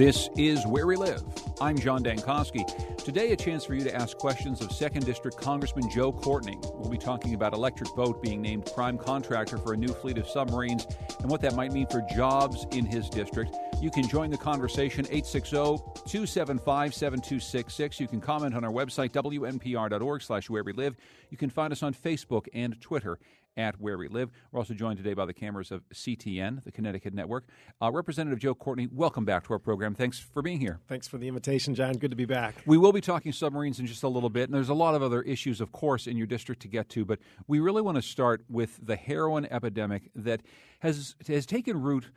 This is Where We Live. I'm John Dankosky. Today, a chance for you to ask questions of 2nd District Congressman Joe Courtney. We'll be talking about electric boat being named prime contractor for a new fleet of submarines and what that might mean for jobs in his district. You can join the conversation, 860-275-7266. You can comment on our website, wnpr.org/where we live. You can find us on Facebook and Twitter at Where We Live. We're also joined today by the cameras of CTN, the Connecticut Network. Representative Joe Courtney, welcome back to our program. Thanks for being here. Thanks for the invitation, John. Good to be back. We will be talking submarines in just a little bit, and there's a lot of other issues, of course, in your district to get to, but we really want to start with the heroin epidemic that has taken root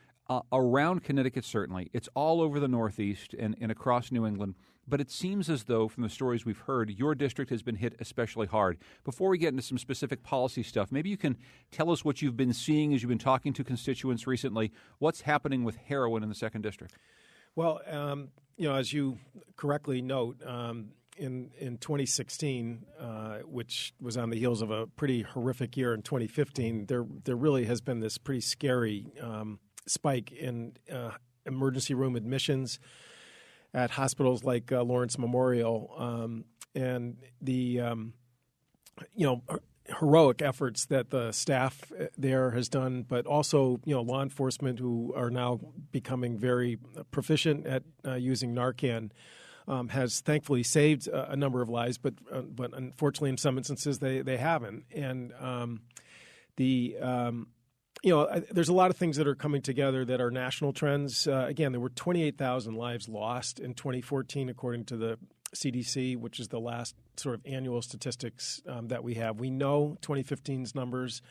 around Connecticut, certainly. It's all over the Northeast and across New England. But it seems as though, from the stories we've heard, your district has been hit especially hard. Before we get into some specific policy stuff, maybe you can tell us what you've been seeing as you've been talking to constituents recently. What's happening with heroin in the 2nd District? Well, as you correctly note, in 2016, which was on the heels of a pretty horrific year in 2015, there really has been this pretty scary spike in emergency room admissions at hospitals like Lawrence Memorial, and the heroic efforts that the staff there has done, but also law enforcement who are now becoming very proficient at using Narcan, has thankfully saved a number of lives, but unfortunately in some instances they haven't. And there's a lot of things that are coming together that are national trends. Again, there were 28,000 lives lost in 2014, according to the CDC, which is the last sort of annual statistics that we have. We know 2015's numbers,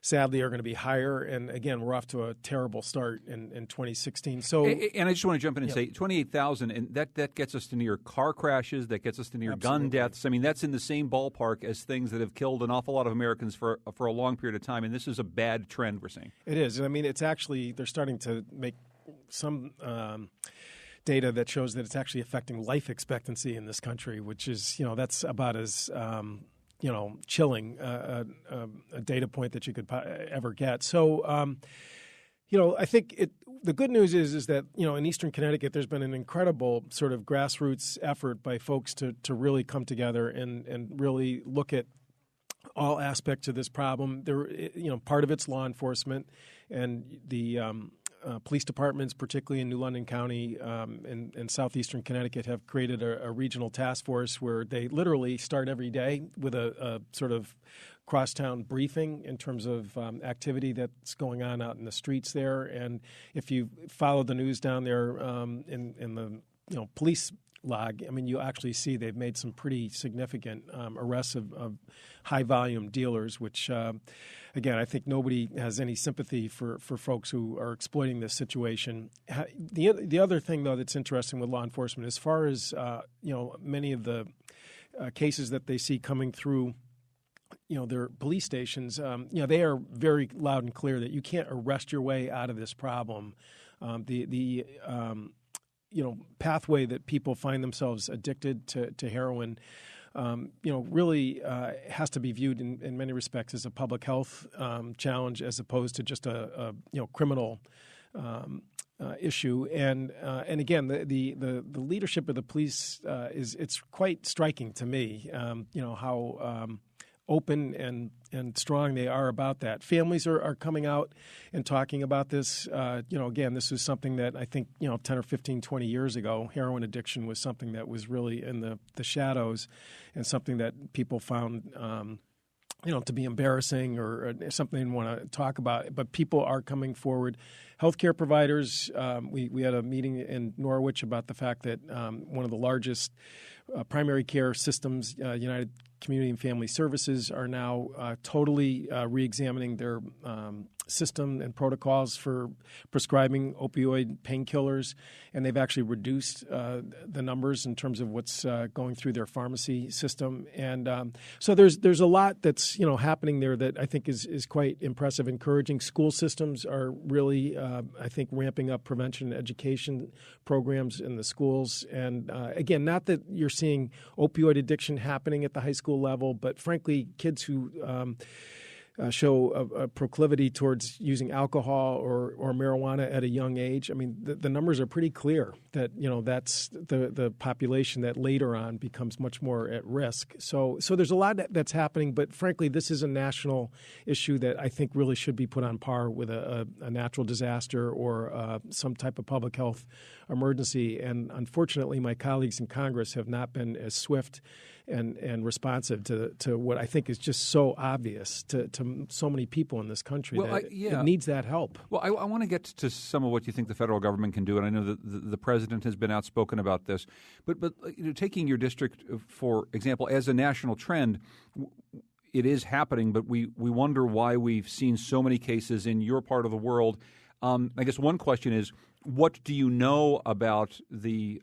sadly, are going to be higher. And again, we're off to a terrible start in 2016. So, and I just want to jump in and say 28,000, and that gets us to near car crashes, that gets us to near gun deaths. I mean, that's in the same ballpark as things that have killed an awful lot of Americans for a long period of time. And this is a bad trend we're seeing. It is. And I mean, it's actually, they're starting to make some data that shows that it's actually affecting life expectancy in this country, which is, that's about as chilling a data point that you could ever get. So, I think the good news is that, in Eastern Connecticut, there's been an incredible sort of grassroots effort by folks to really come together and really look at all aspects of this problem. There, part of it's law enforcement, and the police departments, particularly in New London County and southeastern Connecticut, have created a regional task force where they literally start every day with a sort of crosstown briefing in terms of activity that's going on out in the streets there. And if you follow the news down there in the police log, I mean, you actually see they've made some pretty significant arrests of high-volume dealers, which, again, I think nobody has any sympathy for folks who are exploiting this situation. The other thing, though, that's interesting with law enforcement, as far as, many of the cases that they see coming through their police stations, they are very loud and clear that you can't arrest your way out of this problem. The pathway that people find themselves addicted to heroin, really has to be viewed in many respects as a public health challenge, as opposed to just a criminal issue. And again, the leadership of the police it's quite striking to me. How open and strong they are about that. Families are coming out and talking about this. Again, this is something that I think, 10 or 15, 20 years ago, heroin addiction was something that was really in the shadows and something that people found, to be embarrassing or something they didn't want to talk about. But people are coming forward. Healthcare providers, we had a meeting in Norwich about the fact that one of the largest primary care systems, United Community and Family Services, are now totally re-examining their system and protocols for prescribing opioid painkillers, and they've actually reduced the numbers in terms of what's going through their pharmacy system. And so there's a lot that's happening there that I think is quite impressive, encouraging. School systems are really, I think, ramping up prevention and education programs in the schools. And again, not that you're seeing opioid addiction happening at the high school level, but frankly, kids who show a proclivity towards using alcohol or marijuana at a young age. I mean, the numbers are pretty clear that, that's the population that later on becomes much more at risk. So there's a lot that's happening, but frankly, this is a national issue that I think really should be put on par with a natural disaster or some type of public health emergency. And unfortunately, my colleagues in Congress have not been as swift and responsive to what I think is just so obvious to so many people in this country. Well, that it needs that help. Well, I want to get to some of what you think the federal government can do, and I know that the president has been outspoken about this. But taking your district, for example, as a national trend, it is happening, but we wonder why we've seen so many cases in your part of the world. I guess one question is, what do you know about the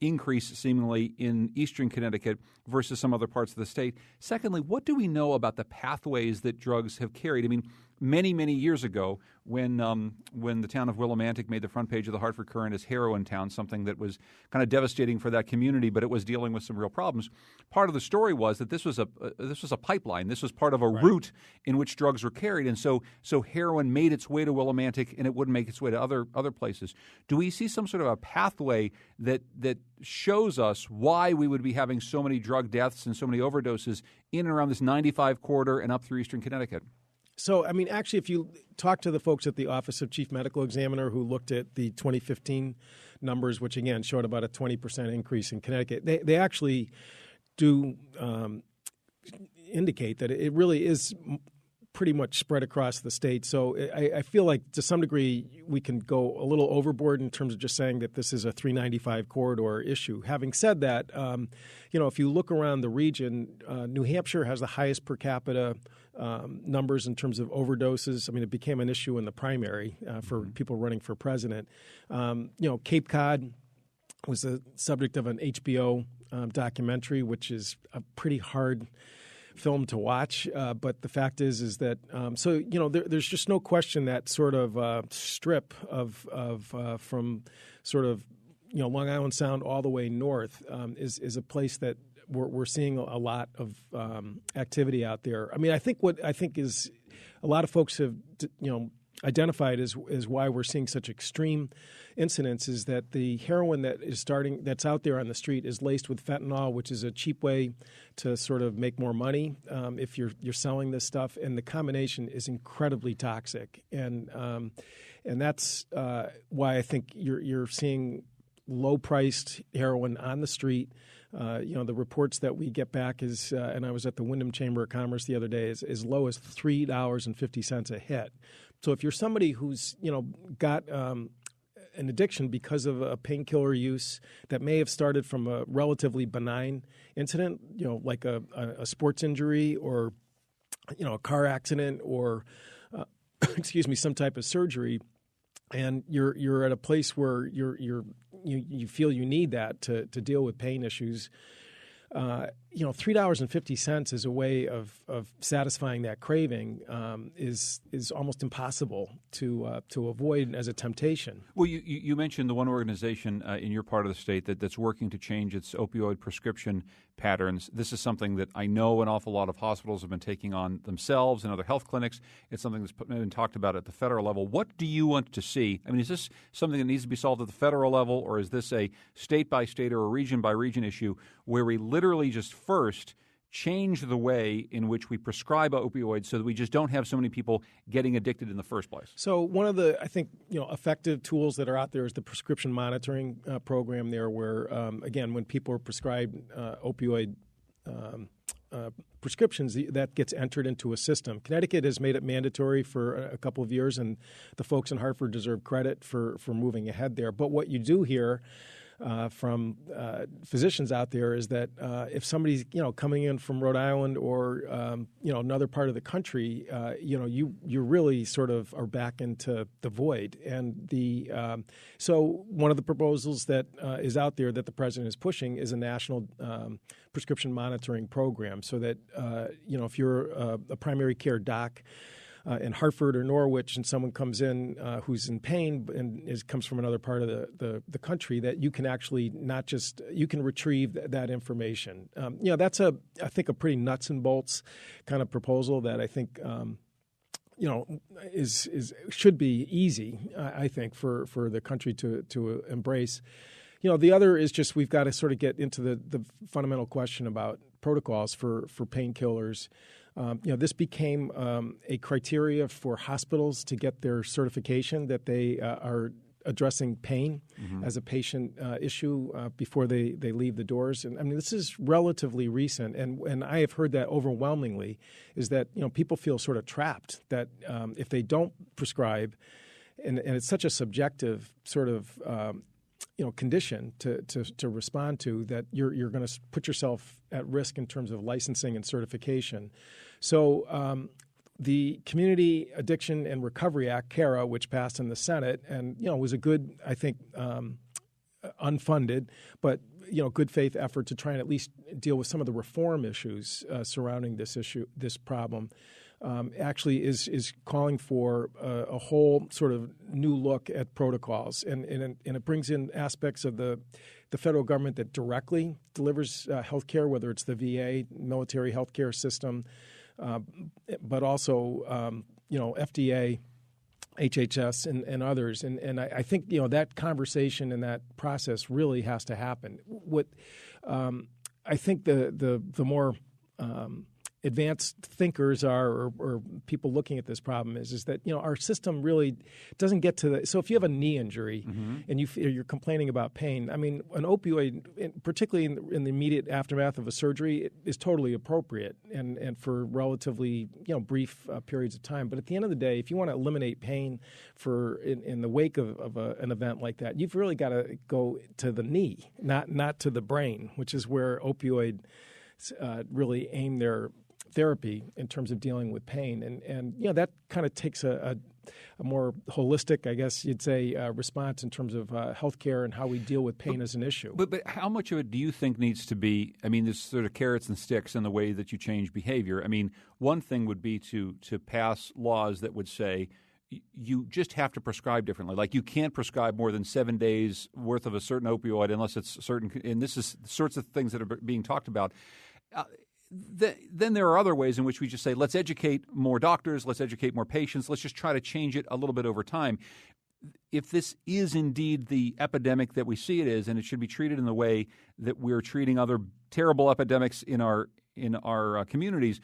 increase seemingly in eastern Connecticut versus some other parts of the state? Secondly, what do we know about the pathways that drugs have carried? I mean, many, many years ago, when the town of Willimantic made the front page of the Hartford Courant as Heroin Town, something that was kind of devastating for that community, but it was dealing with some real problems. Part of the story was that this was a pipeline. This was part of a route in which drugs were carried, and so heroin made its way to Willimantic, and it wouldn't make its way to other places. Do we see some sort of a pathway that shows us why we would be having so many drug deaths and so many overdoses in and around this 95 corridor and up through eastern Connecticut? So, I mean, actually, if you talk to the folks at the Office of Chief Medical Examiner who looked at the 2015 numbers, which, again, showed about a 20% increase in Connecticut, they actually do indicate that it really is pretty much spread across the state. So I feel like to some degree we can go a little overboard in terms of just saying that this is a 395 corridor issue. Having said that, if you look around the region, New Hampshire has the highest per capita numbers in terms of overdoses. I mean, it became an issue in the primary for people running for president. Cape Cod was the subject of an HBO documentary, which is a pretty hard film to watch, but the fact is that there's just no question that sort of strip of from sort of Long Island Sound all the way north is a place that we're seeing a lot of activity out there. I mean, I think is a lot of folks have identified as why we're seeing such extreme incidents is that the heroin that's out there on the street is laced with fentanyl, which is a cheap way to sort of make more money if you're selling this stuff, and the combination is incredibly toxic, and that's why I think you're seeing low-priced heroin on the street. The reports that we get back is, and I was at the Windham Chamber of Commerce the other day, is as low as $3.50 a hit. So if you're somebody who's got an addiction because of a painkiller use that may have started from a relatively benign incident, like a sports injury or a car accident or some type of surgery, and you're at a place where you feel you need that to deal with pain issues. $3.50 as a way of satisfying that craving is almost impossible to avoid as a temptation. Well, you mentioned the one organization in your part of the state that's working to change its opioid prescription patterns. This is something that I know an awful lot of hospitals have been taking on themselves and other health clinics. It's something that's been talked about at the federal level. What do you want to see? I mean, is this something that needs to be solved at the federal level, or is this a state-by-state or a region-by-region issue where we literally just first change the way in which we prescribe opioids so that we just don't have so many people getting addicted in the first place? So one of the, I think, effective tools that are out there is the prescription monitoring program there where, again, when people are prescribed opioid prescriptions, that gets entered into a system. Connecticut has made it mandatory for a couple of years, and the folks in Hartford deserve credit for moving ahead there. But what you do here from physicians out there is that if somebody's coming in from Rhode Island or another part of the country, you really sort of are back into the void. And so one of the proposals that is out there that the president is pushing is a national prescription monitoring program, so that if you're a primary care doc in Hartford or Norwich, and someone comes in who's in pain and comes from another part of the country, that you can actually you can retrieve that information. That's I think a pretty nuts and bolts kind of proposal that I think should be easy, I think, for the country to embrace. The other is just we've got to sort of get into the fundamental question about protocols for painkillers. This became a criteria for hospitals to get their certification that they are addressing pain as a patient issue before they leave the doors. And I mean, this is relatively recent, and I have heard that overwhelmingly is that people feel sort of trapped that if they don't prescribe, and it's such a subjective sort of condition to respond to, that you're going to put yourself at risk in terms of licensing and certification. So the Community Addiction and Recovery Act, CARA, which passed in the Senate, and was a good, I think, unfunded, but good faith effort to try and at least deal with some of the reform issues surrounding this problem. Actually is calling for a whole sort of new look at protocols, and it brings in aspects of the federal government that directly delivers health care, whether it's the VA, military healthcare system, but also FDA, HHS, and others. And I think that conversation and that process really has to happen. What I think the more advanced thinkers are, or people looking at this problem is that our system really doesn't get to the. So if you have a knee injury and you're complaining about pain, I mean, an opioid, particularly in the immediate aftermath of a surgery, is totally appropriate and for relatively brief periods of time. But at the end of the day, if you want to eliminate pain in the wake of an event like that, you've really got to go to the knee, not to the brain, which is where opioids really aim their therapy in terms of dealing with pain. And that kind of takes a more holistic, I guess you'd say, response in terms of healthcare and how we deal with pain as an issue. But how much of it do you think needs to be, I mean, there's sort of carrots and sticks in the way that you change behavior. I mean, one thing would be to pass laws that would say you just have to prescribe differently. Like you can't prescribe more than 7 days worth of a certain opioid unless it's certain, and this is the sorts of things that are being talked about. Then there are other ways in which we just say, let's educate more doctors, let's educate more patients, let's just try to change it a little bit over time. If this is indeed the epidemic that we see it is, and it should be treated in the way that we're treating other terrible epidemics in our communities,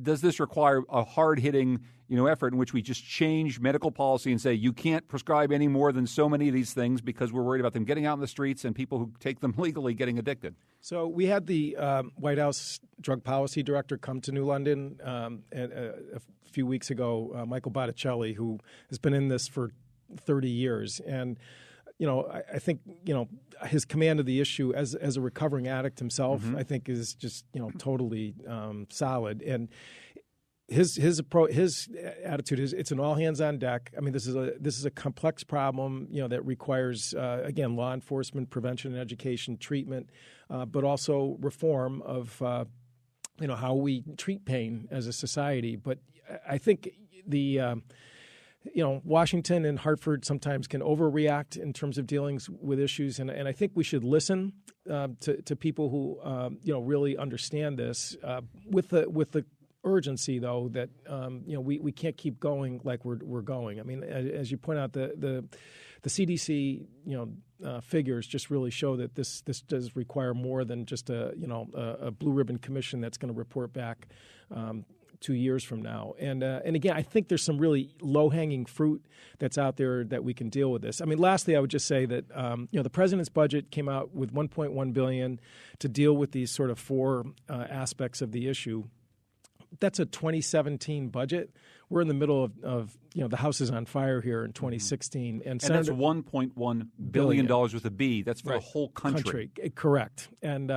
does this require a hard-hitting effort in which we just change medical policy and say you can't prescribe any more than so many of these things because we're worried about them getting out in the streets and people who take them legally getting addicted? So we had the White House drug policy director come to New London a few weeks ago, Michael Botticelli, who has been in this for 30 years. And I think his command of the issue as a recovering addict himself, I think, is just totally solid. And his attitude is it's an all hands on deck. I mean, this is a complex problem that requires again law enforcement, prevention and education, treatment, but also reform of how we treat pain as a society. But I think the Washington and Hartford sometimes can overreact in terms of dealings with issues, and I think we should listen to people who really understand this with the urgency, though, that we can't keep going like we're going. I mean, as you point out, the CDC figures just really show that this does require more than just a blue ribbon commission that's going to report back 2 years from now. And again, I think there's some really low-hanging fruit that's out there that we can deal with this. I mean, lastly, I would just say that the president's budget came out with $1.1 billion to deal with these sort of four aspects of the issue. That's a 2017 budget. We're in the middle of the house is on fire here in 2016. And that's $1.1 billion with a B. That's for the whole country. Correct. And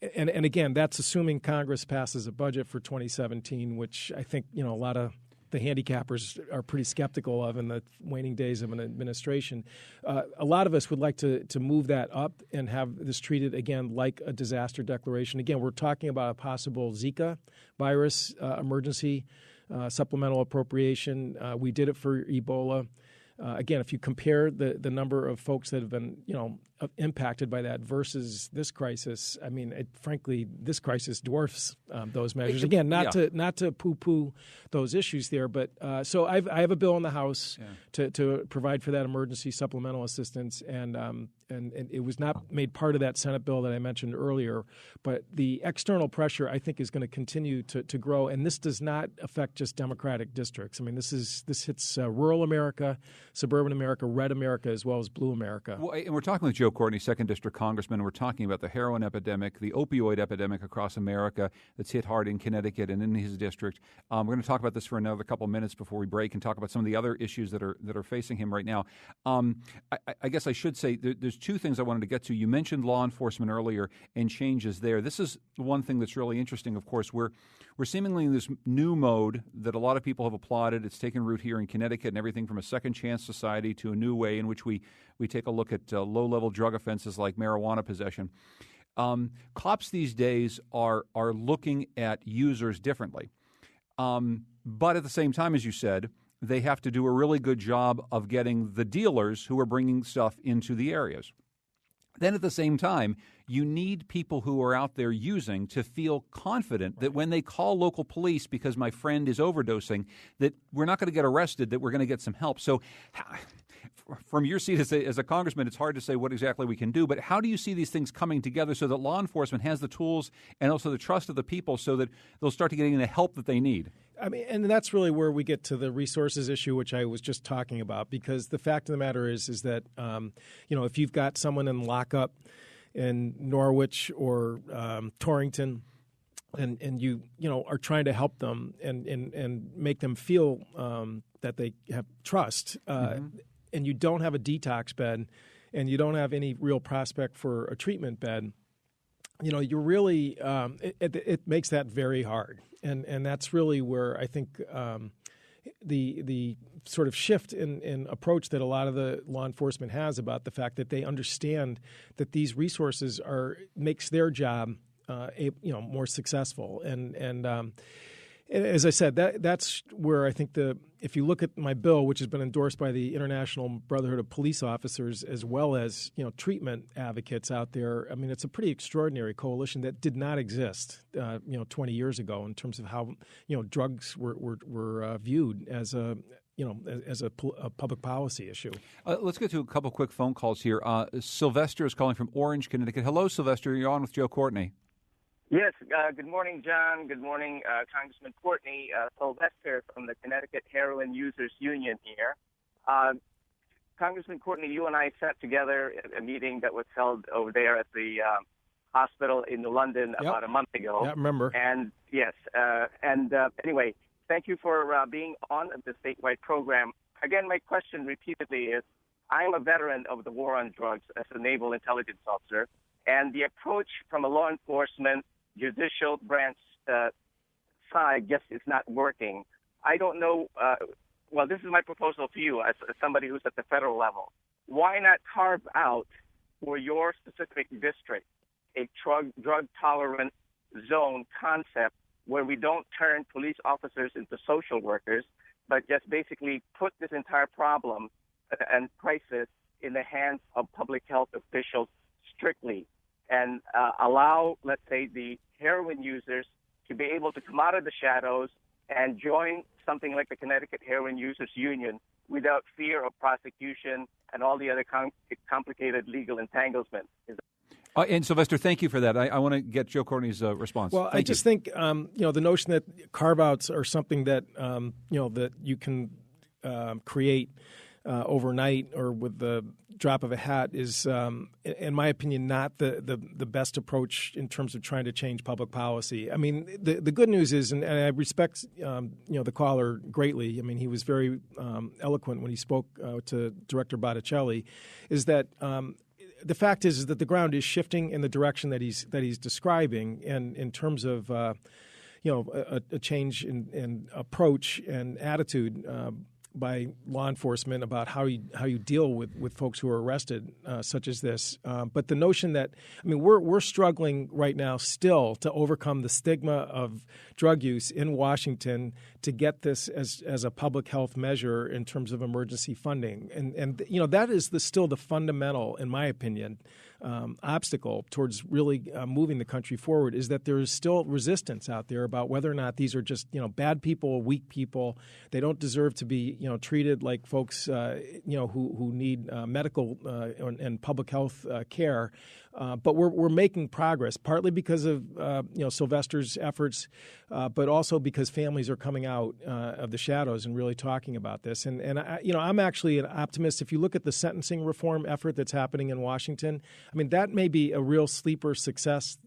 And again, that's assuming Congress passes a budget for 2017, which I think a lot of the handicappers are pretty skeptical of in the waning days of an administration. A lot of us would like to move that up and have this treated again like a disaster declaration. Again, we're talking about a possible Zika virus emergency supplemental appropriation. We did it for Ebola. Again, if you compare the number of folks that have been impacted by that versus this crisis. I mean, frankly, this crisis dwarfs those measures. Again, not to poo-poo those issues there, but so I have a bill in the House to provide for that emergency supplemental assistance, and it was not made part of that Senate bill that I mentioned earlier. But the external pressure, I think, is going to continue to grow, and this does not affect just Democratic districts. I mean, this hits rural America, suburban America, red America, as well as blue America. Well, and we're talking with Joe Courtney, 2nd District Congressman. We're talking about the heroin epidemic, the opioid epidemic across America that's hit hard in Connecticut and in his district. We're going to talk about this for another couple of minutes before we break and talk about some of the other issues that are facing him right now. I guess I should say there's two things I wanted to get to. You mentioned law enforcement earlier and changes there. This is one thing that's really interesting, of course. We're seemingly in this new mode that a lot of people have applauded. It's taken root here in Connecticut, and everything from a second chance society to a new way in which we take a look at low-level drug offenses like marijuana possession. Cops these days are looking at users differently. But at the same time, as you said, they have to do a really good job of getting the dealers who are bringing stuff into the areas. Then at the same time, you need people who are out there using to feel confident that when they call local police because my friend is overdosing, that we're not going to get arrested, that we're going to get some help. So from your seat as a congressman, it's hard to say what exactly we can do, but how do you see these things coming together so that law enforcement has the tools and also the trust of the people so that they'll start to getting the help that they need? I mean, and that's really where we get to the resources issue, which I was just talking about, because the fact of the matter is that, if you've got someone in lockup in Norwich or Torrington, and you are trying to help them and make them feel that they have trust, and you don't have a detox bed, and you don't have any real prospect for a treatment bed, you're really it makes that very hard. And that's really where I think the sort of shift in approach that a lot of the law enforcement has about the fact that they understand that these resources makes their job more successful. And as I said, that's where I think if you look at my bill, which has been endorsed by the International Brotherhood of Police Officers as well as treatment advocates out there, I mean, it's a pretty extraordinary coalition that did not exist 20 years ago in terms of how drugs were viewed as a public policy issue. Let's get to a couple quick phone calls here. Sylvester is calling from Orange, Connecticut. Hello, Sylvester. You're on with Joe Courtney. Yes, good morning, John. Good morning, Congressman Courtney. Sylvester from the Connecticut Heroin Users Union here. Congressman Courtney, you and I sat together at a meeting that was held over there at the hospital in London about a month ago. Yeah, I remember. And yes, anyway, thank you for being on the statewide program. Again, my question repeatedly is, I'm a veteran of the war on drugs as a naval intelligence officer, and the approach from a law enforcement judicial branch side just is not working. I don't know. Well, this is my proposal to you as somebody who's at the federal level. Why not carve out for your specific district a drug-tolerant zone concept where we don't turn police officers into social workers, but just basically put this entire problem and crisis in the hands of public health officials strictly, and allow, let's say, the heroin users to be able to come out of the shadows and join something like the Connecticut Heroin Users Union without fear of prosecution and all the other complicated legal entanglements. And Sylvester, thank you for that. I want to get Joe Courtney's response. Well, I just think the notion that carve-outs are something that that you can create overnight or with the drop of a hat is, in my opinion, not the best approach in terms of trying to change public policy. I mean, the good news is, and I respect the caller greatly. I mean, he was very eloquent when he spoke to Director Botticelli. Is that the fact is that the ground is shifting in the direction that he's describing, and in terms of a change in approach and attitude. by law enforcement about how you deal with folks who are arrested, such as this. But the notion that, I mean, we're struggling right now still to overcome the stigma of drug use in Washington to get this as a public health measure in terms of emergency funding. And you know, that is still the fundamental, in my opinion, obstacle towards really moving the country forward, is that there is still resistance out there about whether or not these are just, you know, bad people, weak people. They don't deserve to be, you know, treated like folks, you know, who need medical and public health care. But we're making progress, partly because of you know, Sylvester's efforts, but also because families are coming out of the shadows and really talking about this. And I, you know, I'm actually an optimist. If you look at the sentencing reform effort that's happening in Washington, I mean, that may be a real sleeper success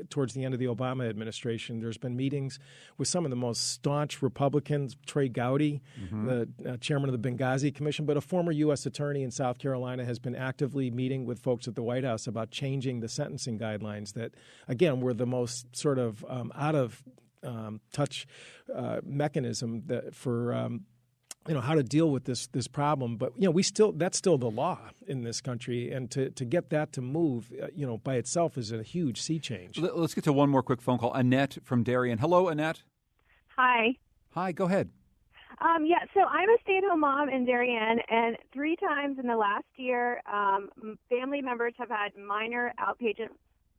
towards the end of the Obama administration. There's been meetings with some of the most staunch Republicans, Trey Gowdy, the chairman of the Benghazi Commission, but a former U.S. attorney in South Carolina has been actively meeting with folks at the White House about changing the sentencing guidelines that, again, were the most sort of out of touch mechanism that for you know, how to deal with this problem. But you know, that's still the law in this country, and to get that to move, you know, by itself is a huge sea change. Let's get to one more quick phone call. Annette from Darien. Hello, Annette. Hi. Hi. Go ahead. Yeah, so I'm a stay-at-home mom in Darien, and 3 times in the last year, family members have had minor outpatient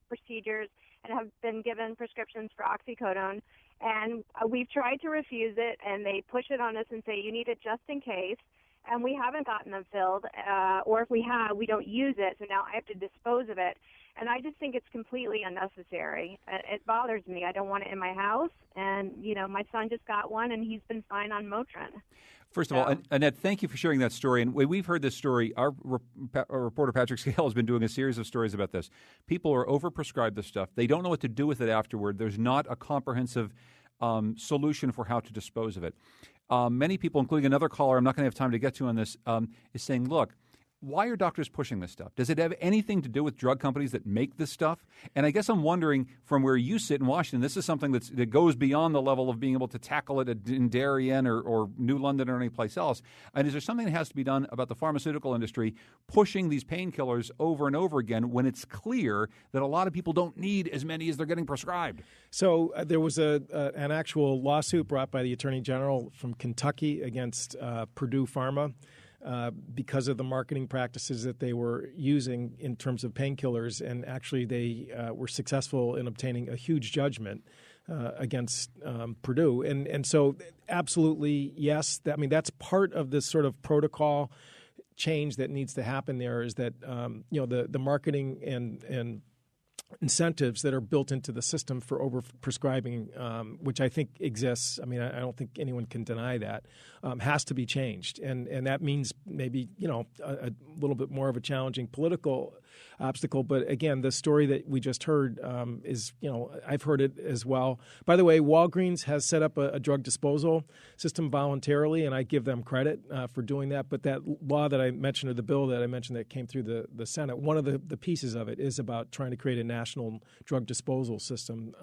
procedures and have been given prescriptions for oxycodone. And we've tried to refuse it, and they push it on us and say, you need it just in case. And we haven't gotten them filled, or if we have, we don't use it, so now I have to dispose of it. And I just think it's completely unnecessary. It bothers me. I don't want it in my house. And, you know, my son just got one, and he's been fine on Motrin. First of all, Annette, thank you for sharing that story. And we've heard this story. Our reporter, Patrick Scale, has been doing a series of stories about this. People are overprescribed this stuff. They don't know what to do with it afterward. There's not a comprehensive solution for how to dispose of it. Many people, including another caller I'm not going to have time to get to on this, is saying, look, why are doctors pushing this stuff? Does it have anything to do with drug companies that make this stuff? And I guess I'm wondering, from where you sit in Washington, this is something that goes beyond the level of being able to tackle it in Darien or New London or any place else. And is there something that has to be done about the pharmaceutical industry pushing these painkillers over and over again when it's clear that a lot of people don't need as many as they're getting prescribed? So there was an actual lawsuit brought by the Attorney General from Kentucky against Purdue Pharma. Because of the marketing practices that they were using in terms of painkillers, and actually they were successful in obtaining a huge judgment against Purdue. And so absolutely, yes, I mean, that's part of this sort of protocol change that needs to happen there, is that, you know, the marketing and incentives that are built into the system for overprescribing, which I think exists. I mean, I don't think anyone can deny that, has to be changed. And that means maybe, you know, a little bit more of a challenging political obstacle. But again, the story that we just heard is, you know, I've heard it as well. By the way, Walgreens has set up a drug disposal system voluntarily, and I give them credit for doing that. But that law that I mentioned, or the bill that I mentioned that came through the Senate, one of the pieces of it is about trying to create a national drug disposal system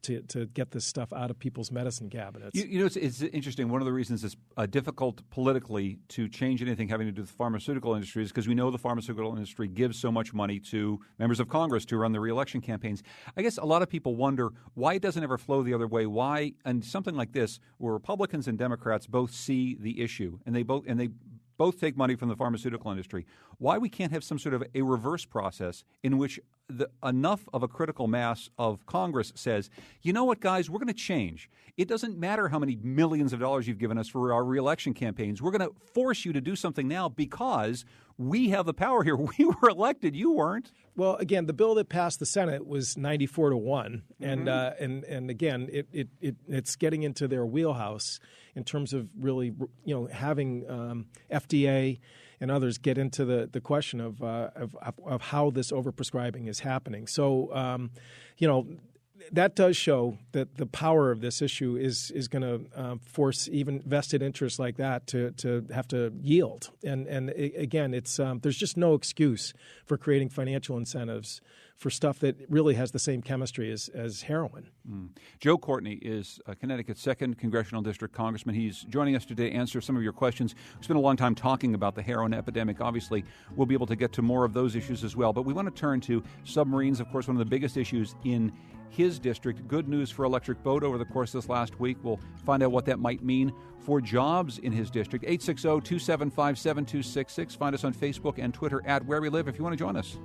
to get this stuff out of people's medicine cabinets. You know, it's interesting. One of the reasons it's difficult politically to change anything having to do with the pharmaceutical industry is because we know the pharmaceutical industry gives so much money to members of Congress to run the reelection campaigns. I guess a lot of people wonder why it doesn't ever flow the other way. Why, and something like this, where Republicans and Democrats both see the issue and they both take money from the pharmaceutical industry, why we can't have some sort of a reverse process in which enough of a critical mass of Congress says, you know what, guys, we're going to change. It doesn't matter how many millions of dollars you've given us for our reelection campaigns. We're going to force you to do something now because we have the power here. We were elected. You weren't. Well, again, the bill that passed the Senate was 94-1, and again, it's getting into their wheelhouse in terms of really, you know, having FDA and others get into the question of how this overprescribing is happening. So, you know, that does show that the power of this issue is going to force even vested interests like that to have to yield. And again, it's there's just no excuse for creating financial incentives for stuff that really has the same chemistry as heroin. Joe Courtney is Connecticut's 2nd Congressional District Congressman. He's joining us today to answer some of your questions. We spent a long time talking about the heroin epidemic. Obviously, we'll be able to get to more of those issues as well. But we want to turn to submarines, of course, one of the biggest issues in his district. Good news for Electric Boat over the course of this last week. We'll find out what that might mean for jobs in his district. 860-275-7266. Find us on Facebook and Twitter at Where We Live if you want to join us.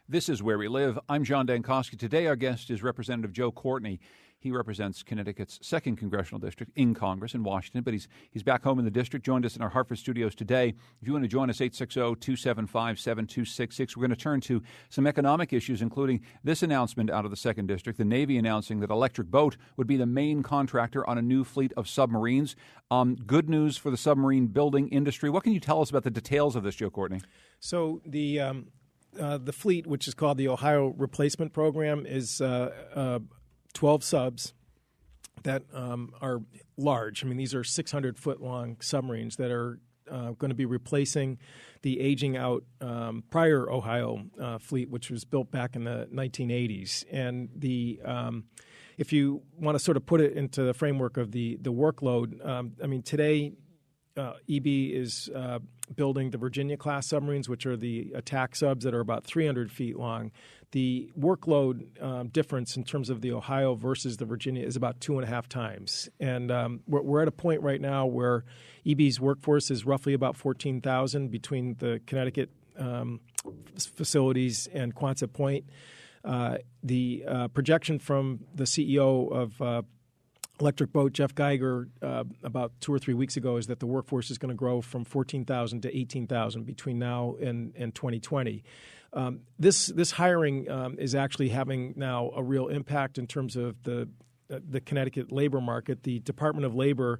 This is Where We Live. I'm John Dankosky. Today our guest is Representative Joe Courtney. He represents Connecticut's 2nd Congressional District in Congress in Washington, but he's back home in the district, joined us in our Hartford studios today. If you want to join us, 860-275-7266. We're going to turn to some economic issues, including this announcement out of the 2nd District, the Navy announcing that Electric Boat would be the main contractor on a new fleet of submarines. Good news for the submarine building industry. What can you tell us about the details of this, Joe Courtney? So the fleet, which is called the Ohio Replacement Program, is 12 subs that are large. I mean, these are 600-foot-long submarines that are going to be replacing the aging out prior Ohio fleet, which was built back in the 1980s. And if you want to sort of put it into the framework of the workload, I mean, today EB is building the Virginia-class submarines, which are the attack subs that are about 300 feet long. The workload difference in terms of the Ohio versus the Virginia is about 2.5 times. And we're at a point right now where EB's workforce is roughly about 14,000 between the Connecticut facilities and Quonset Point. The projection from the CEO of Electric Boat, Jeff Geiger, about 2 or 3 weeks ago, is that the workforce is going to grow from 14,000 to 18,000 between now and 2020. This hiring is actually having now a real impact in terms of the Connecticut labor market. The Department of Labor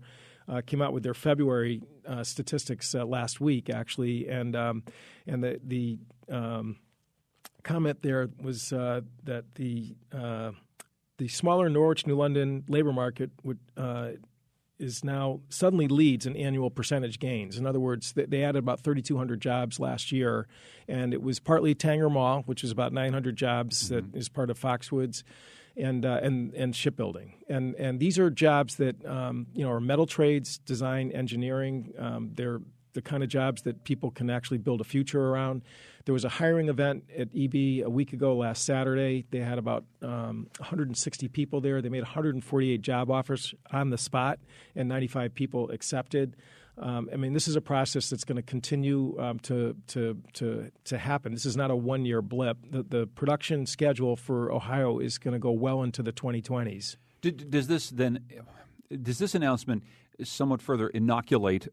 came out with their February statistics last week, actually, and the comment there was that the smaller Norwich, New London labor market is now suddenly leads in annual percentage gains. In other words, they added about 3,200 jobs last year, and it was partly Tanger Mall, which is about 900 jobs that is part of Foxwoods, and shipbuilding. And these are jobs that are metal trades, design, engineering. They're the kind of jobs that people can actually build a future around. There was a hiring event at EB a week ago last Saturday. They had about 160 people there. They made 148 job offers on the spot, and 95 people accepted. I mean, this is a process that's going to continue to happen. This is not a one-year blip. The production schedule for Ohio is going to go well into the 2020s. Does this announcement somewhat further inoculate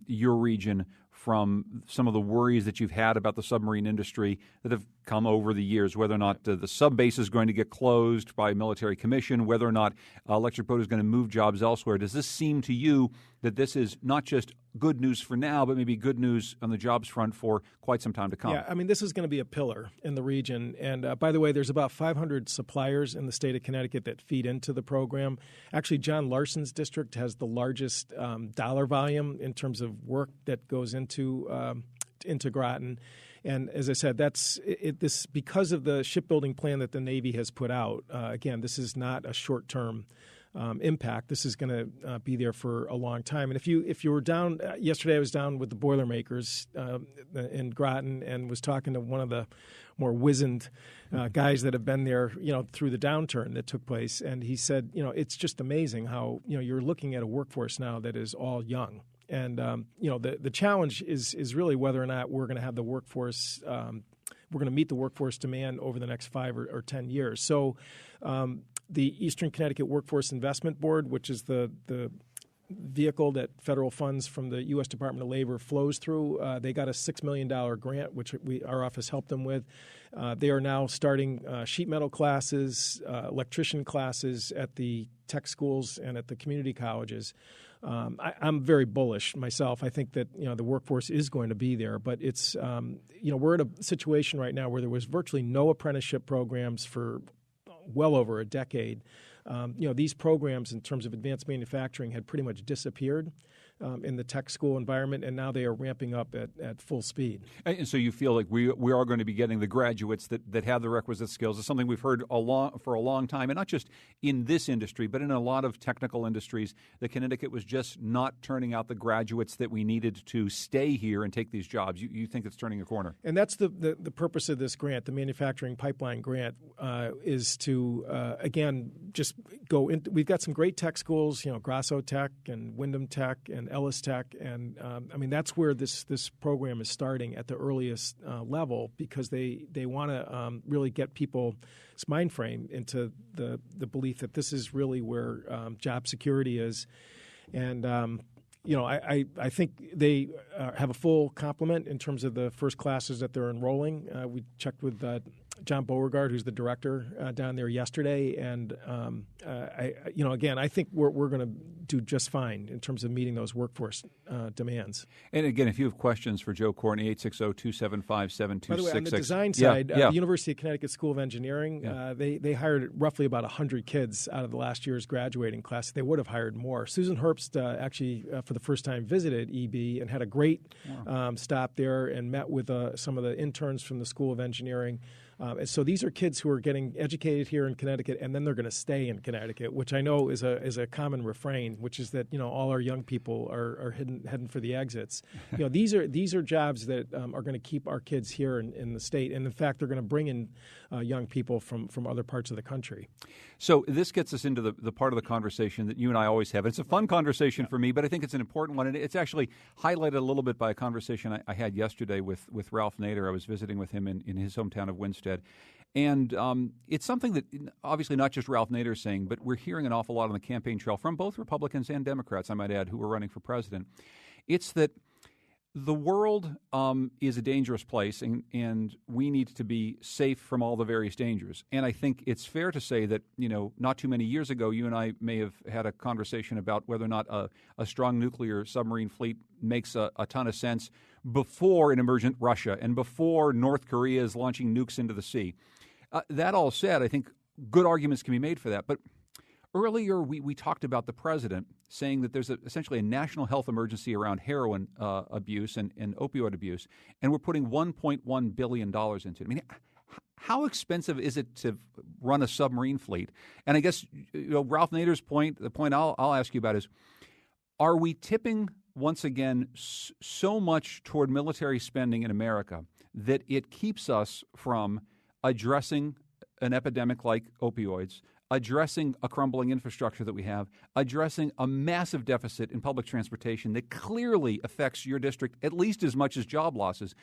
your region from some of the worries that you've had about the submarine industry that have come over the years, whether or not the sub base is going to get closed by military commission, whether or not Electric Boat is going to move jobs elsewhere? Does this seem to you that this is not just good news for now, but maybe good news on the jobs front for quite some time to come? Yeah, I mean, this is going to be a pillar in the region. And by the way, there's about 500 suppliers in the state of Connecticut that feed into the program. Actually, John Larson's district has the largest dollar volume in terms of work that goes into Groton. And as I said, this because of the shipbuilding plan that the Navy has put out. Again, this is not a short-term impact. This is going to be there for a long time. And if you were down yesterday, I was down with the Boilermakers in Groton and was talking to one of the more wizened guys that have been there, through the downturn that took place. And he said, it's just amazing how you're looking at a workforce now that is all young. And the challenge is really whether or not we're going to have the workforce. We're going to meet the workforce demand over the next 5 or 10 years. So the Eastern Connecticut Workforce Investment Board, which is the vehicle that federal funds from the U.S. Department of Labor flows through, they got a $6 million grant, which our office helped them with. They are now starting sheet metal classes, electrician classes at the tech schools and at the community colleges. I'm very bullish myself. I think that the workforce is going to be there, but it's we're at a situation right now where there was virtually no apprenticeship programs for well over a decade. These programs in terms of advanced manufacturing had pretty much disappeared in the tech school environment, and now they are ramping up at full speed. And so you feel like we are going to be getting the graduates that have the requisite skills. It's something we've heard for a long time, and not just in this industry, but in a lot of technical industries, that Connecticut was just not turning out the graduates that we needed to stay here and take these jobs. You think it's turning a corner? And that's the purpose of this grant, the Manufacturing Pipeline Grant, is to, again, just go in. We've got some great tech schools, Grasso Tech and Wyndham Tech and Ellis Tech, and that's where this program is starting at the earliest level, because they want to really get people's mind frame into the belief that this is really where job security is. And I think they have a full complement in terms of the first classes that they're enrolling. We checked with John Beauregard, who's the director, down there yesterday, and I think we're going to do just fine in terms of meeting those workforce demands. And again, if you have questions for Joe Courtney, 860-275-7266. By the way, on the design side, the University of Connecticut School of Engineering, they hired roughly about 100 kids out of the last year's graduating class. They would have hired more. Susan Herbst actually, for the first time, visited EB and had a great stop there and met with some of the interns from the School of Engineering. And so these are kids who are getting educated here in Connecticut, and then they're going to stay in Connecticut, which I know is a common refrain, which is that all our young people are heading for the exits. These are jobs that are going to keep our kids here in the state, and in fact, they're going to bring in young people from other parts of the country. So this gets us into the part of the conversation that you and I always have. It's a fun conversation for me, but I think it's an important one, and it's actually highlighted a little bit by a conversation I had yesterday with Ralph Nader. I was visiting with him in his hometown of Winsted. And it's something that obviously not just Ralph Nader is saying, but we're hearing an awful lot on the campaign trail from both Republicans and Democrats, I might add, who are running for president. It's that the world is a dangerous place, and we need to be safe from all the various dangers. And I think it's fair to say that, not too many years ago, you and I may have had a conversation about whether or not a strong nuclear submarine fleet makes a ton of sense before an emergent Russia and before North Korea is launching nukes into the sea. That all said, I think good arguments can be made for that. But earlier, we talked about the president saying that there's essentially a national health emergency around heroin abuse and opioid abuse, and we're putting $1.1 billion into it. I mean, how expensive is it to run a submarine fleet? And I guess Ralph Nader's point, the point I'll ask you about is, are we tipping once again so much toward military spending in America that it keeps us from addressing an epidemic like opioids, addressing a crumbling infrastructure that we have, addressing a massive deficit in public transportation that clearly affects your district at least as much as job losses?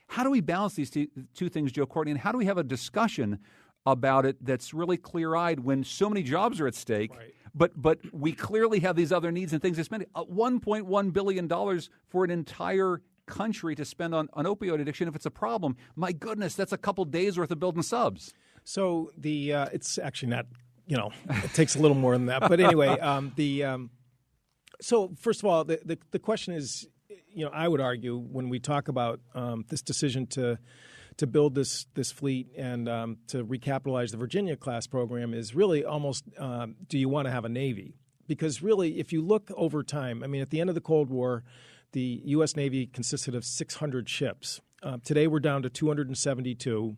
How do we balance these two things, Joe Courtney, and how do we have a discussion about it that's really clear-eyed when so many jobs are at stake, right, but we clearly have these other needs and things to spend? $1.1 billion for an entire country to spend on opioid addiction, if it's a problem, my goodness, that's a couple days worth of building subs. So it's actually not, it takes a little more than that. But anyway, so first of all, the question is, I would argue when we talk about this decision to build this fleet and to recapitalize the Virginia class program is really almost, do you want to have a Navy? Because really, if you look over time, I mean, at the end of the Cold War, the U.S. Navy consisted of 600 ships. Today, we're down to 272.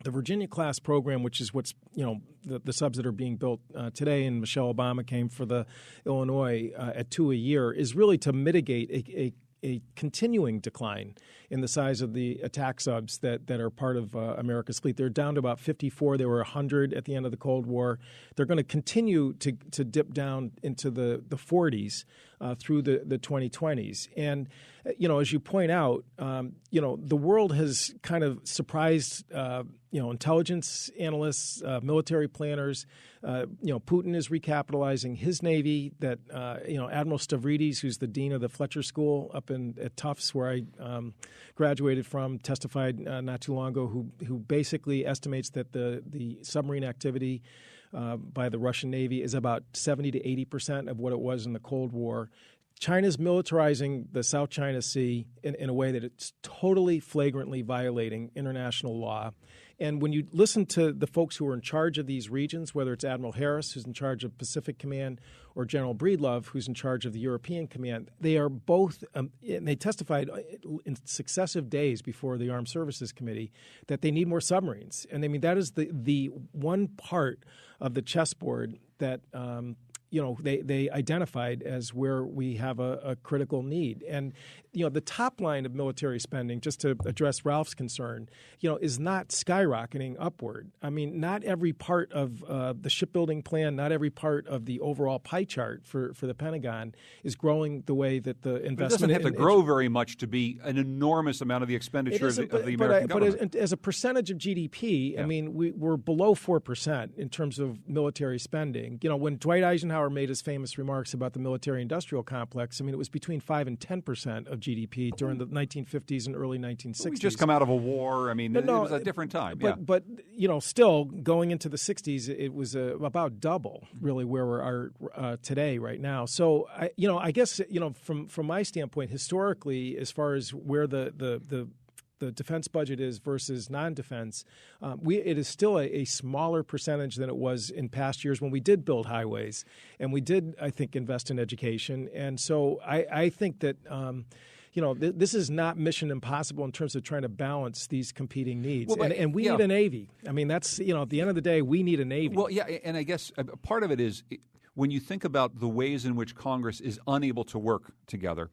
The Virginia-class program, which is what's, the subs that are being built today, and Michelle Obama came for the Illinois at 2 a year, is really to mitigate a continuing decline in the size of the attack subs that are part of America's fleet. They're down to about 54. There were 100 at the end of the Cold War. They're going to continue to dip down into the 40s through the 2020s. And, as you point out, the world has kind of surprised, intelligence analysts, military planners. Putin is recapitalizing his Navy that, Admiral Stavridis, who's the dean of the Fletcher School up at Tufts, where I graduated from, testified not too long ago, who basically estimates that the submarine activity by the Russian Navy is about 70 to 80% of what it was in the Cold War. China's militarizing the South China Sea in a way that it's totally flagrantly violating international law. And when you listen to the folks who are in charge of these regions, whether it's Admiral Harris, who's in charge of Pacific Command, or General Breedlove, who's in charge of the European Command, they are both, and they testified in successive days before the Armed Services Committee that they need more submarines. And I mean, that is the one part of the chessboard that they identified as where we have a critical need. And, the top line of military spending, just to address Ralph's concern, is not skyrocketing upward. I mean, not every part of the shipbuilding plan, not every part of the overall pie chart for the Pentagon is growing the way that the investment... It doesn't have to grow very much to be an enormous amount of the expenditure of the American government. But as a percentage of GDP, I mean, we're below 4% in terms of military spending. When Dwight Eisenhower made his famous remarks about the military-industrial complex, I mean, it was between 5 and 10% of GDP during the 1950s and early 1960s. We just come out of a war. I mean, it was a different time. But still, going into the 60s, it was about double, really, where we are today, right now. So, I guess, from my standpoint, historically, as far as where the defense budget is versus non-defense, it is still a smaller percentage than it was in past years when we did build highways and we did, I think, invest in education. And so I think that this is not mission impossible in terms of trying to balance these competing needs. Well, and we need a Navy. I mean, that's, at the end of the day, we need a Navy. Well, yeah, and I guess part of it is when you think about the ways in which Congress is unable to work together,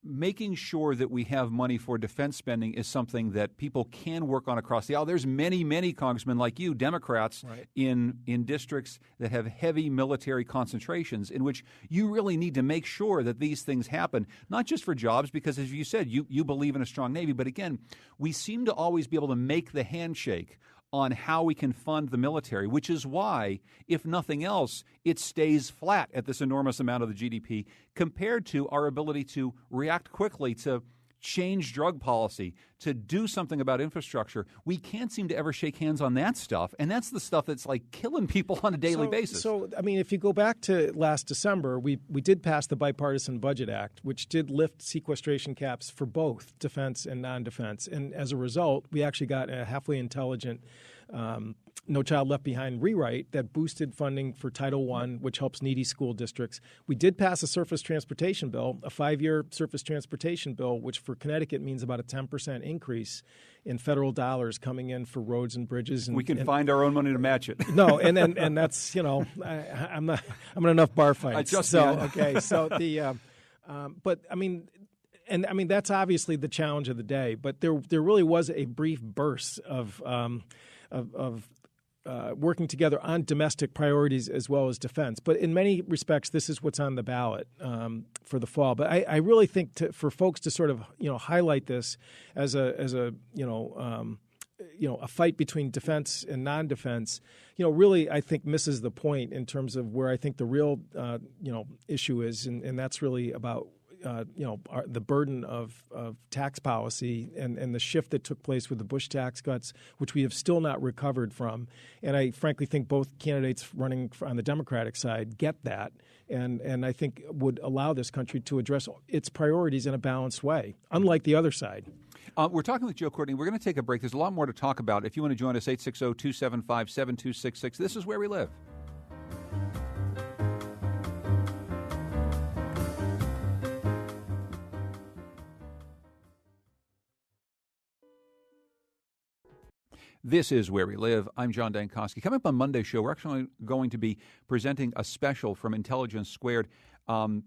making sure that we have money for defense spending is something that people can work on across the aisle. There's many, many congressmen like you, Democrats, in districts that have heavy military concentrations in which you really need to make sure that these things happen, not just for jobs, because as you said, you believe in a strong Navy. But again, we seem to always be able to make the handshake on how we can fund the military, which is why, if nothing else, it stays flat at this enormous amount of the GDP compared to our ability to react quickly to change drug policy, to do something about infrastructure. We can't seem to ever shake hands on that stuff, and that's the stuff that's like killing people on a daily basis. So, I mean, if you go back to last December, we did pass the Bipartisan Budget Act, which did lift sequestration caps for both defense and non-defense. And as a result, we actually got a halfway intelligent No Child Left Behind rewrite that boosted funding for Title I, which helps needy school districts. We did pass a surface transportation bill, a 5-year surface transportation bill, which for Connecticut means about a 10% increase in federal dollars coming in for roads and bridges. And we can find our own money to match it. No, and that's I'm in enough bar fights. But I mean. And I mean that's obviously the challenge of the day. But there really was a brief burst of working together on domestic priorities as well as defense. But in many respects, this is what's on the ballot for the fall. But I really think for folks to sort of highlight this as a fight between defense and non-defense, really I think misses the point in terms of where I think the real issue is, and that's really about. The burden of tax policy and the shift that took place with the Bush tax cuts, which we have still not recovered from. And I frankly think both candidates running on the Democratic side get that and I think would allow this country to address its priorities in a balanced way, unlike the other side. We're talking with Joe Courtney. We're going to take a break. There's a lot more to talk about. If you want to join us, 860-275-7266. This is Where We Live. This is Where We Live. I'm John Dankosky. Coming up on Monday's show, we're actually going to be presenting a special from Intelligence Squared.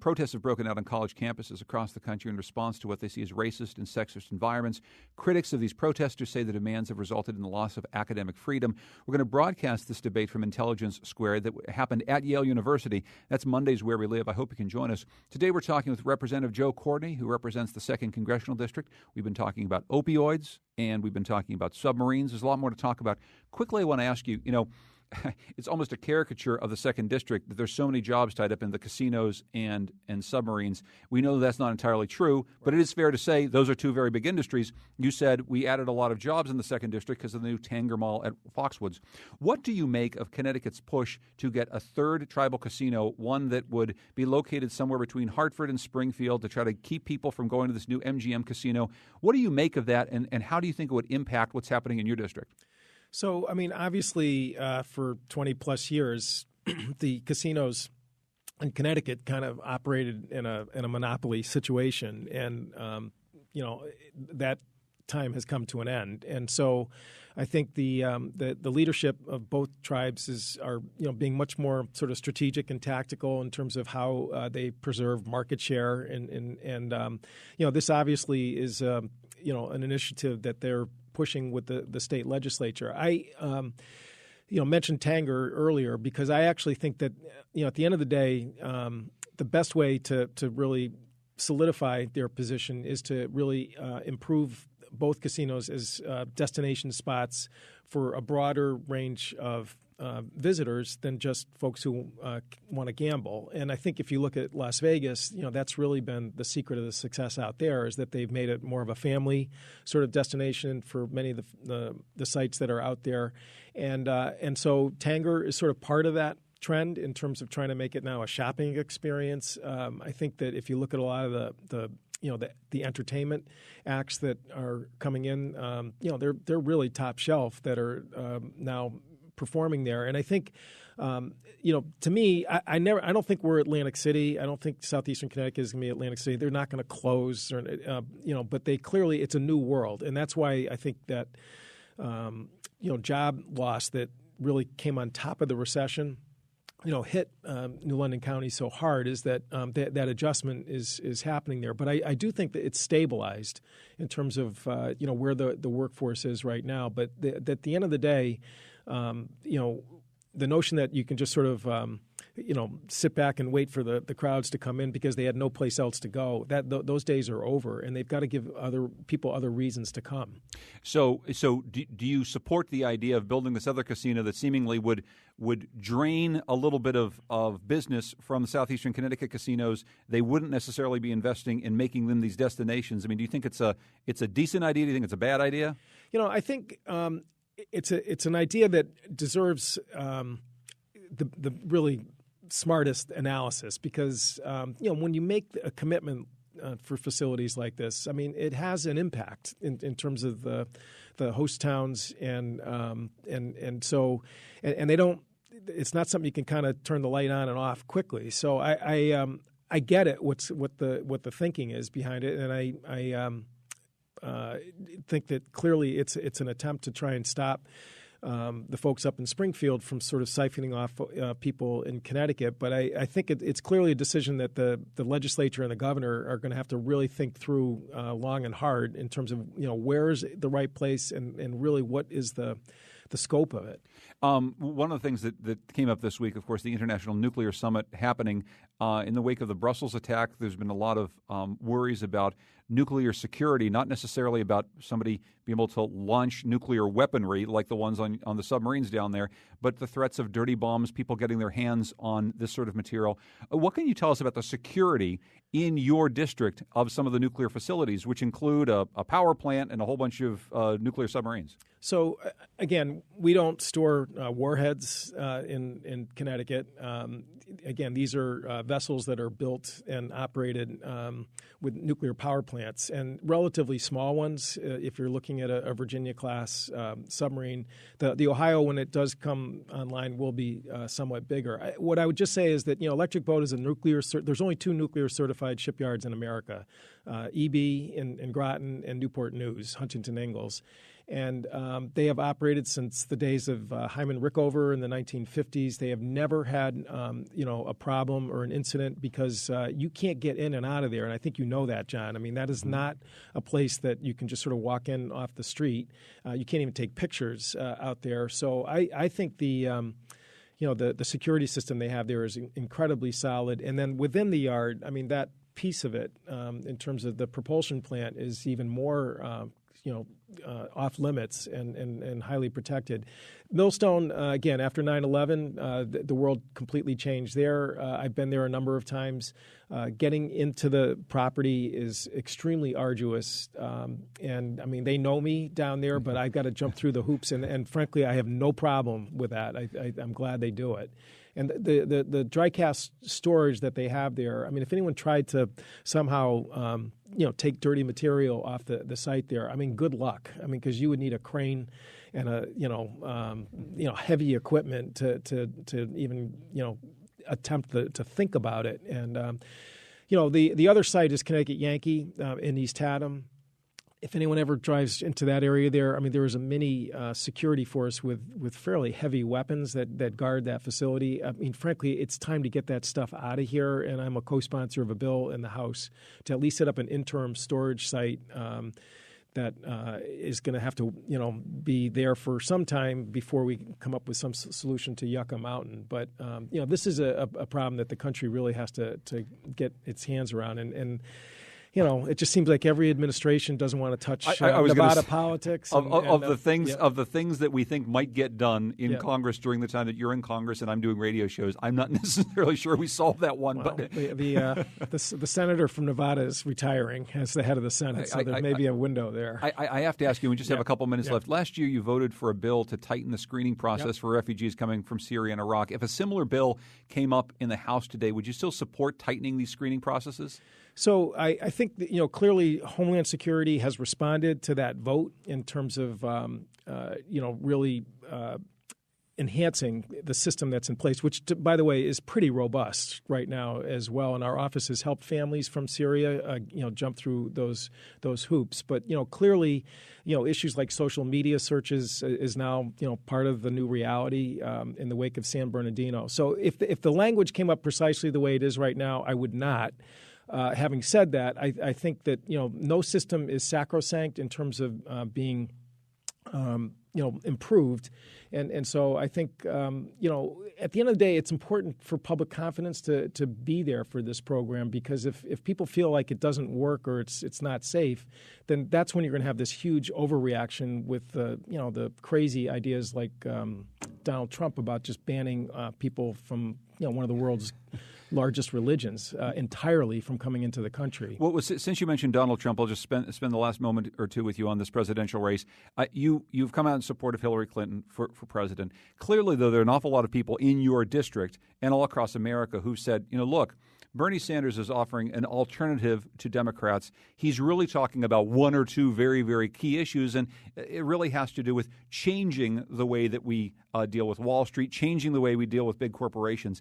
Protests have broken out on college campuses across the country in response to what they see as racist and sexist environments. Critics of these protesters say the demands have resulted in the loss of academic freedom. We're going to broadcast this debate from Intelligence Squared that happened at Yale University. That's Monday's Where We Live. I hope you can join us. Today we're talking with Representative Joe Courtney, who represents the 2nd Congressional District. We've been talking about opioids, and we've been talking about submarines. There's a lot more to talk about. Quickly, I want to ask you, it's almost a caricature of the second district that there's so many jobs tied up in the casinos and submarines. We know that's not entirely true, but it is fair to say those are two very big industries. You said we added a lot of jobs in the second district because of the new Tanger Mall at Foxwoods. What do you make of Connecticut's push to get a third tribal casino, one that would be located somewhere between Hartford and Springfield, to try to keep people from going to this new MGM casino? What do you make of that, and how do you think it would impact what's happening in your district? So, I mean, obviously, for 20 plus years, the casinos in Connecticut kind of operated in a monopoly situation, and that time has come to an end. And so, I think the leadership of both tribes are being much more sort of strategic and tactical in terms of how they preserve market share, and this obviously is an initiative that they're pushing with the state legislature. I mentioned Tanger earlier because I actually think that at the end of the day, the best way to really solidify their position is to really improve both casinos as destination spots for a broader range of visitors than just folks who want to gamble. And I think if you look at Las Vegas, that's really been the secret of the success out there, is that they've made it more of a family sort of destination for many of the sites that are out there. And so Tanger is sort of part of that trend in terms of trying to make it now a shopping experience. I think that if you look at a lot of the entertainment acts that are coming in, they're really top shelf that are now performing there. And I think, to me, I don't think we're Atlantic City. I don't think Southeastern Connecticut is going to be Atlantic City. They're not going to close, but they clearly, it's a new world. And that's why I think that, job loss that really came on top of the recession, hit New London County so hard, is that that adjustment is happening there. But I do think that it's stabilized in terms of where the workforce is right now. But at the end of the day, the notion that you can just sort of sit back and wait for the crowds to come in because they had no place else to go, those days are over, and they've got to give other people other reasons to come. So do you support the idea of building this other casino that seemingly would drain a little bit of business from the Southeastern Connecticut casinos? They wouldn't necessarily be investing in making them these destinations. I mean, do you think it's a decent idea? Do you think it's a bad idea? I think it's an idea that deserves the really smartest analysis, because when you make a commitment for facilities like this, I mean, it has an impact in terms of the host towns, and so they don't. It's not something you can kind of turn the light on and off quickly. So I get it. What the thinking is behind it, and I think that clearly it's an attempt to try and stop the folks up in Springfield from sort of siphoning off people in Connecticut. But I think it's clearly a decision that the legislature and the governor are going to have to really think through long and hard in terms of where is the right place and really what is the scope of it. One of the things that came up this week, of course, the International Nuclear Summit happening in the wake of the Brussels attack. There's been a lot of worries about nuclear security, not necessarily about somebody being able to launch nuclear weaponry like the ones on the submarines down there, but the threats of dirty bombs, people getting their hands on this sort of material. What can you tell us about the security in your district of some of the nuclear facilities, which include a power plant and a whole bunch of nuclear submarines? So, again, we don't store warheads in Connecticut. Again, these are vessels that are built and operated with nuclear power plants, and relatively small ones. If you're looking at a Virginia-class submarine, the Ohio, when it does come online, will be somewhat bigger. What I would just say is that Electric Boat is a there's only 2 nuclear-certified shipyards in America, EB in Groton and Newport News, Huntington Ingalls. And they have operated since the days of Hyman Rickover in the 1950s. They have never had, a problem or an incident because you can't get in and out of there. And I think you know that, John. I mean, that is not a place that you can just sort of walk in off the street. You can't even take pictures out there. So I think the security system they have there is incredibly solid. And then within the yard, I mean, that piece of it in terms of the propulsion plant is even more off limits and highly protected. Millstone, again, after 9/11, the world completely changed there. I've been there a number of times. Getting into the property is extremely arduous. And, I mean, they know me down there, but I've got to jump through the hoops. And frankly, I have no problem with that. I'm glad they do it. And the dry cast storage that they have there, I mean, if anyone tried to somehow, take dirty material off the site there, I mean, good luck. I mean, because you would need a crane and heavy equipment to even, attempt to think about it. And, the other site is Connecticut Yankee in East Haddam. If anyone ever drives into that area there, I mean, there is a mini security force with fairly heavy weapons that guard that facility. I mean, frankly, it's time to get that stuff out of here, and I'm a co-sponsor of a bill in the House to at least set up an interim storage site that is going to have to, be there for some time before we come up with some solution to Yucca Mountain. But, this is a problem that the country really has to get its hands around. And it just seems like every administration doesn't want to touch Nevada politics. Of the things that we think might get done in Congress during the time that you're in Congress and I'm doing radio shows, I'm not necessarily sure we solved that one. Well, but the senator from Nevada is retiring as the head of the Senate, so there may be a window there. I have to ask you, we just have a couple minutes left. Last year you voted for a bill to tighten the screening process for refugees coming from Syria and Iraq. If a similar bill came up in the House today, would you still support tightening these screening processes? So I think that, clearly Homeland Security has responded to that vote in terms of, really enhancing the system that's in place, which, by the way, is pretty robust right now as well. And our office has helped families from Syria, jump through those hoops. But, clearly, issues like social media searches is now, part of the new reality in the wake of San Bernardino. So if the language came up precisely the way it is right now, I would not. Having said that, I think that no system is sacrosanct in terms of being improved, and so I think at the end of the day, it's important for public confidence to be there for this program, because if people feel like it doesn't work or it's not safe, then that's when you're going to have this huge overreaction with the crazy ideas like Donald Trump about just banning people from one of the world's largest religions entirely from coming into the country. Well, since you mentioned Donald Trump, I'll just spend the last moment or two with you on this presidential race. You've come out in support of Hillary Clinton for president. Clearly, though, there are an awful lot of people in your district and all across America who said, look, Bernie Sanders is offering an alternative to Democrats. He's really talking about one or two very, very key issues, and it really has to do with changing the way that we deal with Wall Street, changing the way we deal with big corporations.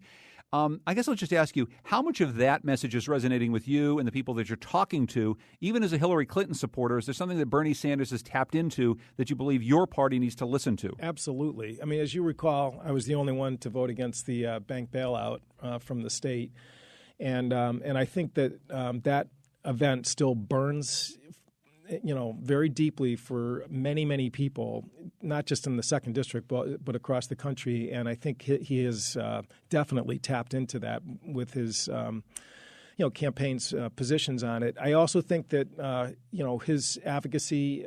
I guess I'll just ask you, how much of that message is resonating with you and the people that you're talking to, even as a Hillary Clinton supporter? Is there something that Bernie Sanders has tapped into that you believe your party needs to listen to? Absolutely. I mean, as you recall, I was the only one to vote against the bank bailout from the state. And I think that that event still burns very deeply for many, many people, not just in the 2nd District, but across the country. And I think he has definitely tapped into that with his, campaign's positions on it. I also think that, his advocacy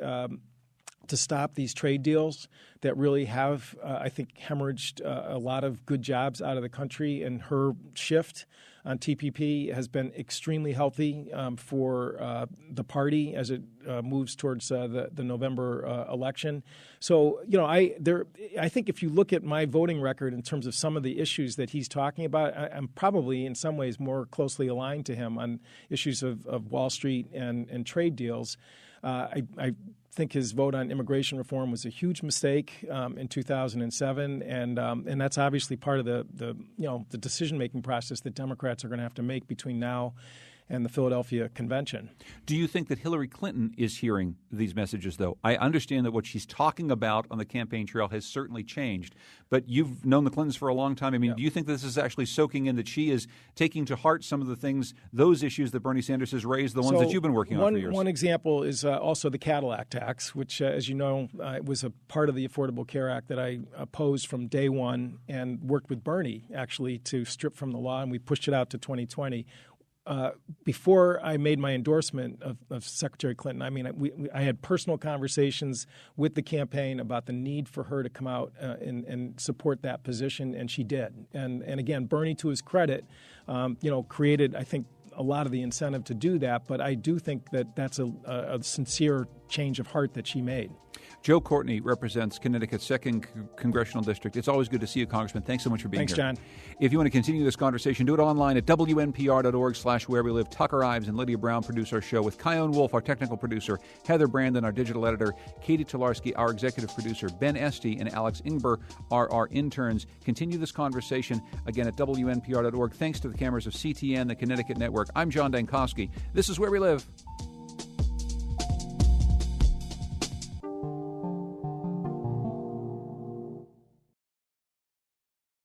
to stop these trade deals that really have, I think, hemorrhaged a lot of good jobs out of the country, and her shift on TPP has been extremely healthy for the party as it moves towards the November election. So, I think if you look at my voting record in terms of some of the issues that he's talking about, I'm probably in some ways more closely aligned to him on issues of Wall Street and trade deals. I think his vote on immigration reform was a huge mistake in 2007, and that's obviously part of the decision-making process that Democrats are going to have to make between now and the Philadelphia Convention. Do you think that Hillary Clinton is hearing these messages, though? I understand that what she's talking about on the campaign trail has certainly changed, but you've known the Clintons for a long time. I mean, do you think this is actually soaking in, that she is taking to heart some of the things, those issues that Bernie Sanders has raised, the ones that you've been working on for years? One example is also the Cadillac tax, which, as you know, was a part of the Affordable Care Act that I opposed from day one and worked with Bernie, actually, to strip from the law, and we pushed it out to 2020. before I made my endorsement of Secretary Clinton, I mean, I had personal conversations with the campaign about the need for her to come out and support that position, and she did. And again, Bernie, to his credit, created, I think, a lot of the incentive to do that. But I do think that that's a sincere change of heart that she made. Joe Courtney represents Connecticut's 2nd Congressional District. It's always good to see you, Congressman. Thanks so much for being here. Thanks, John. If you want to continue this conversation, do it online at wnpr.org/where we live. Tucker Ives and Lydia Brown produce our show with Kyone Wolf, our technical producer, Heather Brandon, our digital editor, Katie Tolarski, our executive producer, Ben Esty and Alex Ingber are our interns. Continue this conversation again at wnpr.org. Thanks to the cameras of CTN, the Connecticut Network. I'm John Dankosky. This is Where We Live.